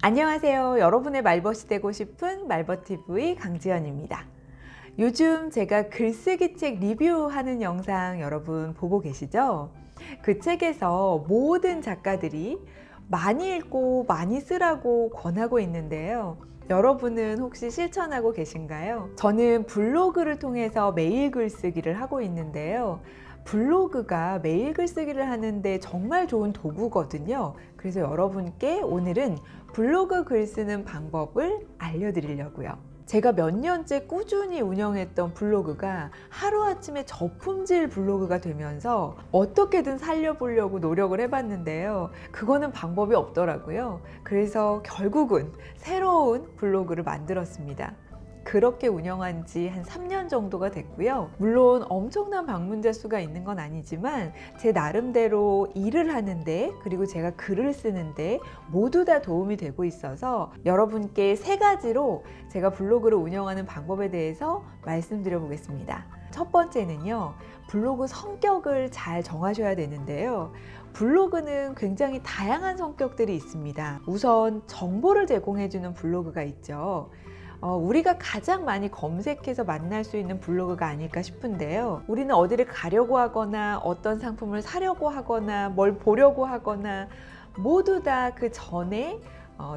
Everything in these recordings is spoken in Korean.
안녕하세요. 여러분의 말벗이 되고 싶은 말벗TV 강지연입니다. 요즘 제가 글쓰기 책 리뷰하는 영상 여러분 보고 계시죠? 그 책에서 모든 작가들이 많이 읽고 많이 쓰라고 권하고 있는데요. 여러분은 혹시 실천하고 계신가요? 저는 블로그를 통해서 매일 글쓰기를 하고 있는데요. 블로그가 매일 글쓰기를 하는데 정말 좋은 도구거든요. 그래서 여러분께 오늘은 블로그 글 쓰는 방법을 알려드리려고요. 제가 몇 년째 꾸준히 운영했던 블로그가 하루아침에 저품질 블로그가 되면서 어떻게든 살려보려고 노력을 해봤는데요. 그거는 방법이 없더라고요. 그래서 결국은 새로운 블로그를 만들었습니다. 그렇게 운영한 지 한 3년 정도가 됐고요. 물론 엄청난 방문자 수가 있는 건 아니지만 제 나름대로 일을 하는데, 그리고 제가 글을 쓰는데 모두 다 도움이 되고 있어서 여러분께 3가지로 제가 블로그를 운영하는 방법에 대해서 말씀드려 보겠습니다. 첫 번째는요, 블로그 성격을 잘 정하셔야 되는데요. 블로그는 굉장히 다양한 성격들이 있습니다. 우선 정보를 제공해주는 블로그가 있죠. 우리가 가장 많이 검색해서 만날 수 있는 블로그가 아닐까 싶은데요. 우리는 어디를 가려고 하거나 어떤 상품을 사려고 하거나 뭘 보려고 하거나 모두 다 그 전에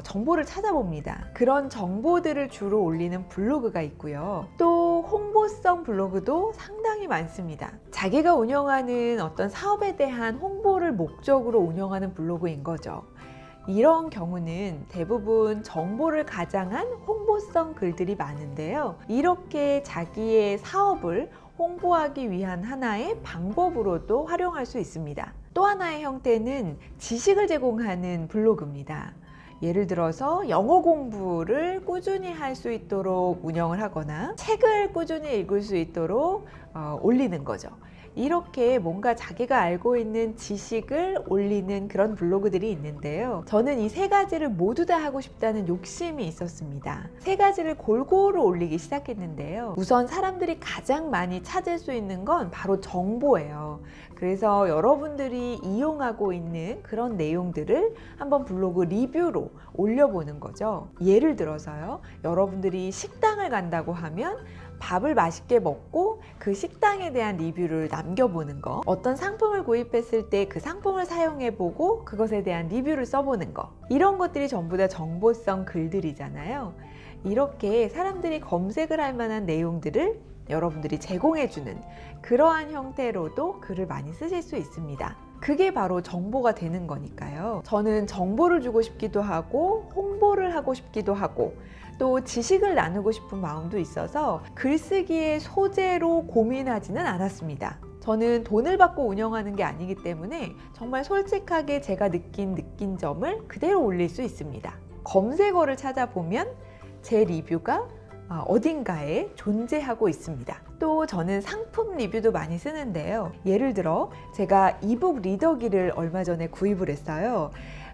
정보를 찾아봅니다. 그런 정보들을 주로 올리는 블로그가 있고요. 또 홍보성 블로그도 상당히 많습니다. 자기가 운영하는 어떤 사업에 대한 홍보를 목적으로 운영하는 블로그인 거죠. 이런 경우는 대부분 정보를 가장한 홍보성 글들이 많은데요. 이렇게 자기의 사업을 홍보하기 위한 하나의 방법으로도 활용할 수 있습니다. 또 하나의 형태는 지식을 제공하는 블로그입니다. 예를 들어서 영어 공부를 꾸준히 할 수 있도록 운영을 하거나 책을 꾸준히 읽을 수 있도록 올리는 거죠. 이렇게 뭔가 자기가 알고 있는 지식을 올리는 그런 블로그들이 있는데요. 저는 이 3가지를 모두 다 하고 싶다는 욕심이 있었습니다. 3가지를 골고루 올리기 시작했는데요. 우선 사람들이 가장 많이 찾을 수 있는 건 바로 정보예요. 그래서 여러분들이 이용하고 있는 그런 내용들을 한번 블로그 리뷰로 올려보는 거죠. 예를 들어서요, 여러분들이 식당을 간다고 하면 밥을 맛있게 먹고 그 식당에 대한 리뷰를 남겨보는 거, 어떤 상품을 구입했을 때 그 상품을 사용해보고 그것에 대한 리뷰를 써보는 거, 이런 것들이 전부 다 정보성 글들이잖아요. 이렇게 사람들이 검색을 할 만한 내용들을 여러분들이 제공해주는 그러한 형태로도 글을 많이 쓰실 수 있습니다. 그게 바로 정보가 되는 거니까요. 저는 정보를 주고 싶기도 하고 홍보를 하고 싶기도 하고 또 지식을 나누고 싶은 마음도 있어서 글쓰기의 소재로 고민하지는 않았습니다. 저는 돈을 받고 운영하는 게 아니기 때문에 정말 솔직하게 제가 느낀 점을 그대로 올릴 수 있습니다. 검색어를 찾아보면 제 리뷰가 어딘가에 존재하고 있습니다. 또 저는 상품 리뷰도 많이 쓰는데요. 예를 들어 제가 이북 리더기를 얼마 전에 구입을 했어요.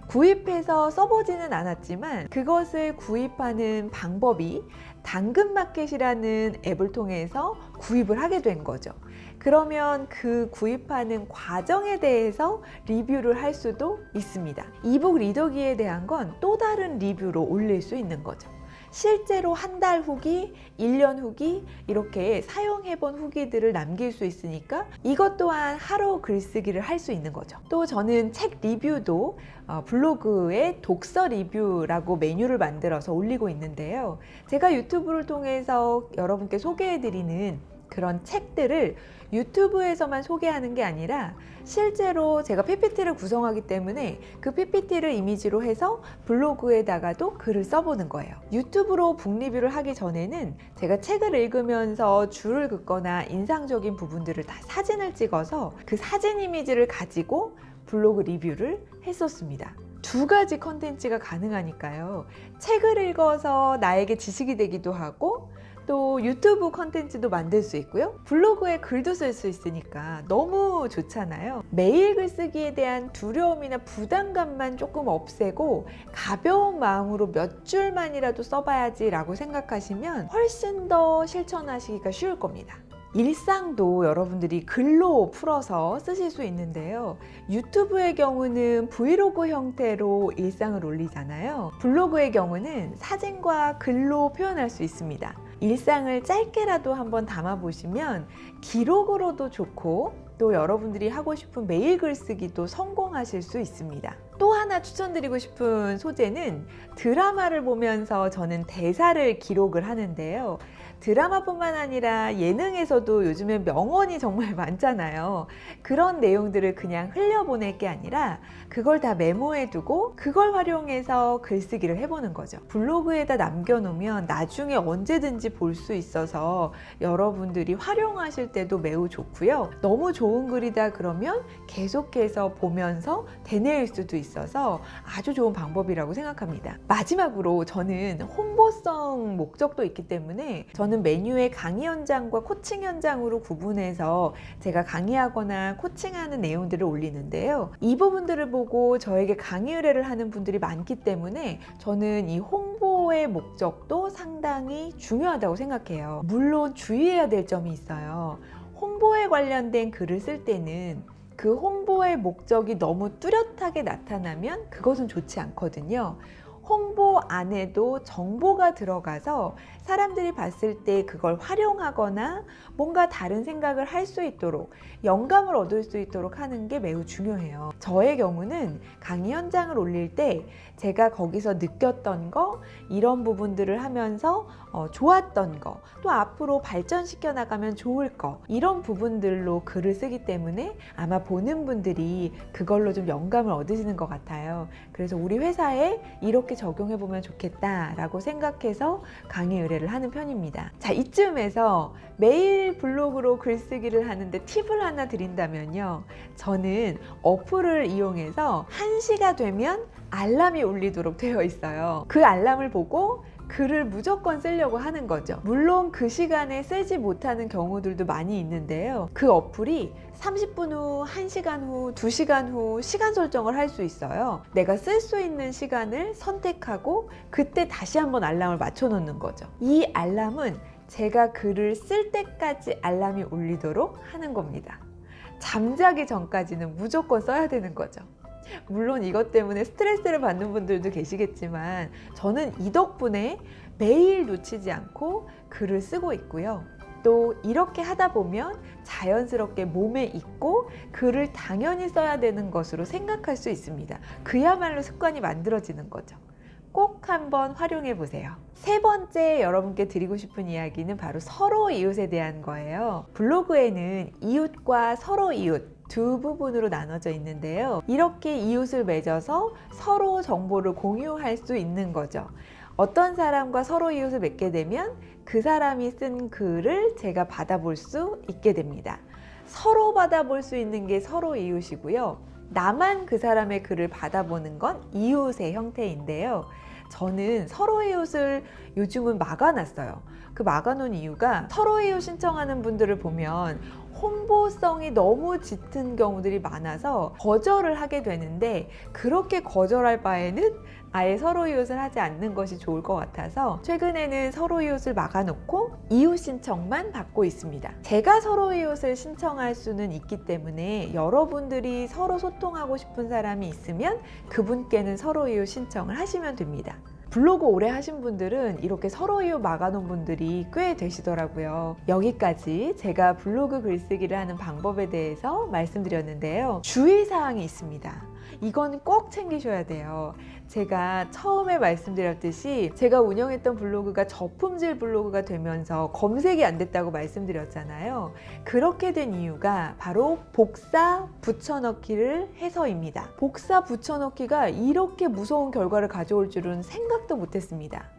구입해서 써보지는 않았지만 그것을 구입하는 방법이 당근마켓이라는 앱을 통해서 구입을 하게 된 거죠. 그러면 그 구입하는 과정에 대해서 리뷰를 할 수도 있습니다. 이북 리더기에 대한 건 또 다른 리뷰로 올릴 수 있는 거죠. 실제로 한 달 후기, 1년 후기 이렇게 사용해본 후기들을 남길 수 있으니까 이것 또한 하루 글쓰기를 할 수 있는 거죠. 또 저는 책 리뷰도 블로그에 독서 리뷰라고 메뉴를 만들어서 올리고 있는데요. 제가 유튜브를 통해서 여러분께 소개해드리는 그런 책들을 유튜브에서만 소개하는 게 아니라 실제로 제가 PPT를 구성하기 때문에 그 PPT를 이미지로 해서 블로그에다가도 글을 써보는 거예요. 유튜브로 북리뷰를 하기 전에는 제가 책을 읽으면서 줄을 긋거나 인상적인 부분들을 다 사진을 찍어서 그 사진 이미지를 가지고 블로그 리뷰를 했었습니다. 2가지 컨텐츠가 가능하니까요. 책을 읽어서 나에게 지식이 되기도 하고 또 유튜브 컨텐츠도 만들 수 있고요. 블로그에 글도 쓸 수 있으니까 너무 좋잖아요. 매일 글쓰기에 대한 두려움이나 부담감만 조금 없애고 가벼운 마음으로 몇 줄만이라도 써봐야지 라고 생각하시면 훨씬 더 실천하시기가 쉬울 겁니다. 일상도 여러분들이 글로 풀어서 쓰실 수 있는데요. 유튜브의 경우는 브이로그 형태로 일상을 올리잖아요. 블로그의 경우는 사진과 글로 표현할 수 있습니다. 일상을 짧게라도 한번 담아보시면 기록으로도 좋고 또 여러분들이 하고 싶은 메일 글쓰기도 성공하실 수 있습니다. 또 하나 추천드리고 싶은 소재는 드라마를 보면서 저는 대사를 기록을 하는데요. 드라마뿐만 아니라 예능에서도 요즘에 명언이 정말 많잖아요. 그런 내용들을 그냥 흘려보낼 게 아니라 그걸 다 메모해두고 그걸 활용해서 글쓰기를 해보는 거죠. 블로그에다 남겨놓으면 나중에 언제든지 볼 수 있어서 여러분들이 활용하실 때도 매우 좋고요. 너무 좋은 글이다 그러면 계속해서 보면서 되뇌일 수도 있어서 아주 좋은 방법이라고 생각합니다. 마지막으로 저는 홍보성 목적도 있기 때문에 저는 메뉴의 강의 현장과 코칭 현장으로 구분해서 제가 강의하거나 코칭하는 내용들을 올리는데요. 이 부분들을 보고 저에게 강의 의뢰를 하는 분들이 많기 때문에 저는 이 홍보의 목적도 상당히 중요하다고 생각해요. 물론 주의해야 될 점이 있어요. 홍보에 관련된 글을 쓸 때는 그 홍보의 목적이 너무 뚜렷하게 나타나면 그것은 좋지 않거든요. 홍보 안에도 정보가 들어가서 사람들이 봤을 때 그걸 활용하거나 뭔가 다른 생각을 할 수 있도록 영감을 얻을 수 있도록 하는 게 매우 중요해요. 저의 경우는 강의 현장을 올릴 때 제가 거기서 느꼈던 거, 이런 부분들을 하면서 좋았던 거, 또 앞으로 발전시켜 나가면 좋을 거, 이런 부분들로 글을 쓰기 때문에 아마 보는 분들이 그걸로 좀 영감을 얻으시는 것 같아요. 그래서 우리 회사에 이렇게 적용해 보면 좋겠다라고 생각해서 강의 의뢰를 하는 편입니다. 자, 이쯤에서 매일 블로그로 글쓰기를 하는데 팁을 하나 드린다면요. 저는 어플을 이용해서 1시가 되면 알람이 울리도록 되어 있어요. 그 알람을 보고 글을 무조건 쓰려고 하는 거죠. 물론 그 시간에 쓰지 못하는 경우들도 많이 있는데요. 그 어플이 30분 후, 1시간 후, 2시간 후 시간 설정을 할 수 있어요. 내가 쓸 수 있는 시간을 선택하고 그때 다시 한번 알람을 맞춰 놓는 거죠. 이 알람은 제가 글을 쓸 때까지 알람이 울리도록 하는 겁니다. 잠자기 전까지는 무조건 써야 되는 거죠. 물론 이것 때문에 스트레스를 받는 분들도 계시겠지만 저는 이 덕분에 매일 놓치지 않고 글을 쓰고 있고요. 또 이렇게 하다 보면 자연스럽게 몸에 익고 글을 당연히 써야 되는 것으로 생각할 수 있습니다. 그야말로 습관이 만들어지는 거죠. 꼭 한번 활용해 보세요. 세 번째 여러분께 드리고 싶은 이야기는 바로 서로 이웃에 대한 거예요. 블로그에는 이웃과 서로 이웃 두 부분으로 나눠져 있는데요. 이렇게 이웃을 맺어서 서로 정보를 공유할 수 있는 거죠. 어떤 사람과 서로 이웃을 맺게 되면 그 사람이 쓴 글을 제가 받아볼 수 있게 됩니다. 서로 받아볼 수 있는 게 서로 이웃이고요. 나만 그 사람의 글을 받아보는 건 이웃의 형태인데요. 저는 서로 이웃을 요즘은 막아놨어요. 그 막아놓은 이유가 서로 이웃 신청하는 분들을 보면 홍보성이 너무 짙은 경우들이 많아서 거절을 하게 되는데 그렇게 거절할 바에는 아예 서로 이웃을 하지 않는 것이 좋을 것 같아서 최근에는 서로 이웃을 막아놓고 이웃 신청만 받고 있습니다. 제가 서로 이웃을 신청할 수는 있기 때문에 여러분들이 서로 소통하고 싶은 사람이 있으면 그분께는 서로 이웃 신청을 하시면 됩니다. 블로그 오래 하신 분들은 이렇게 서로 이웃 막아놓은 분들이 꽤 되시더라고요. 여기까지 제가 블로그 글쓰기를 하는 방법에 대해서 말씀드렸는데요. 주의사항이 있습니다. 이건 꼭 챙기셔야 돼요. 제가 처음에 말씀드렸듯이 제가 운영했던 블로그가 저품질 블로그가 되면서 검색이 안 됐다고 말씀드렸잖아요. 그렇게 된 이유가 바로 복사 붙여넣기를 해서입니다. 복사 붙여넣기가 이렇게 무서운 결과를 가져올 줄은 생각도 못했습니다.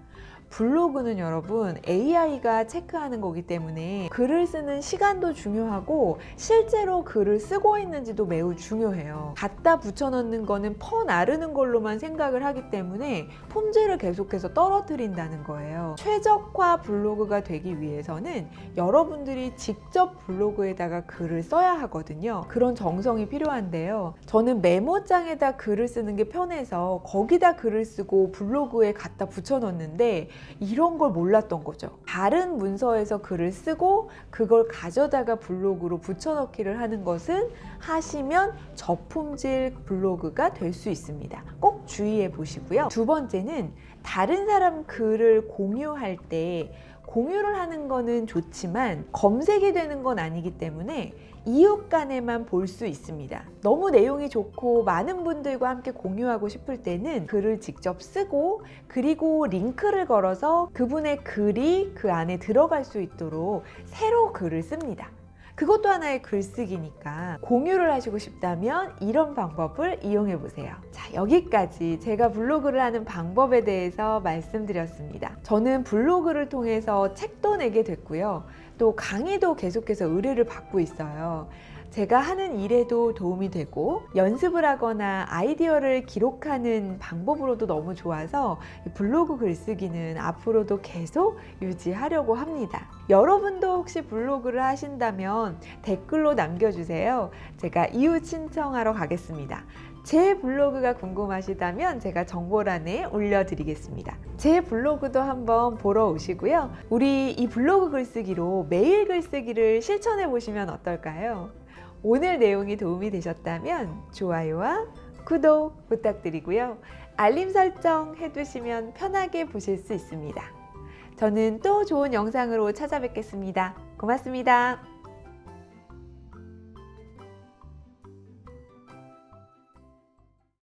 블로그는 여러분 AI가 체크하는 거기 때문에 글을 쓰는 시간도 중요하고 실제로 글을 쓰고 있는지도 매우 중요해요. 갖다 붙여넣는 거는 퍼 나르는 걸로만 생각을 하기 때문에 품질을 계속해서 떨어뜨린다는 거예요. 최적화 블로그가 되기 위해서는 여러분들이 직접 블로그에다가 글을 써야 하거든요. 그런 정성이 필요한데요. 저는 메모장에다 글을 쓰는 게 편해서 거기다 글을 쓰고 블로그에 갖다 붙여넣는데 이런 걸 몰랐던 거죠. 다른 문서에서 글을 쓰고 그걸 가져다가 블로그로 붙여넣기를 하는 것은 하시면 저품질 블로그가 될 수 있습니다. 꼭 주의해 보시고요. 두 번째는 다른 사람 글을 공유할 때 공유를 하는 거는 좋지만 검색이 되는 건 아니기 때문에 이웃 간에만 볼 수 있습니다. 너무 내용이 좋고 많은 분들과 함께 공유하고 싶을 때는 글을 직접 쓰고 그리고 링크를 걸어서 그분의 글이 그 안에 들어갈 수 있도록 새로 글을 씁니다. 그것도 하나의 글쓰기니까 공유를 하시고 싶다면 이런 방법을 이용해 보세요. 자, 여기까지 제가 블로그를 하는 방법에 대해서 말씀드렸습니다. 저는 블로그를 통해서 책도 내게 됐고요. 또 강의도 계속해서 의뢰를 받고 있어요. 제가 하는 일에도 도움이 되고 연습을 하거나 아이디어를 기록하는 방법으로도 너무 좋아서 블로그 글쓰기는 앞으로도 계속 유지하려고 합니다. 여러분도 혹시 블로그를 하신다면 댓글로 남겨주세요. 제가 이웃 신청하러 가겠습니다. 제 블로그가 궁금하시다면 제가 정보란에 올려드리겠습니다. 제 블로그도 한번 보러 오시고요. 우리 이 블로그 글쓰기로 매일 글쓰기를 실천해 보시면 어떨까요? 오늘 내용이 도움이 되셨다면 좋아요와 구독 부탁드리고요. 알림 설정 해두시면 편하게 보실 수 있습니다. 저는 또 좋은 영상으로 찾아뵙겠습니다. 고맙습니다.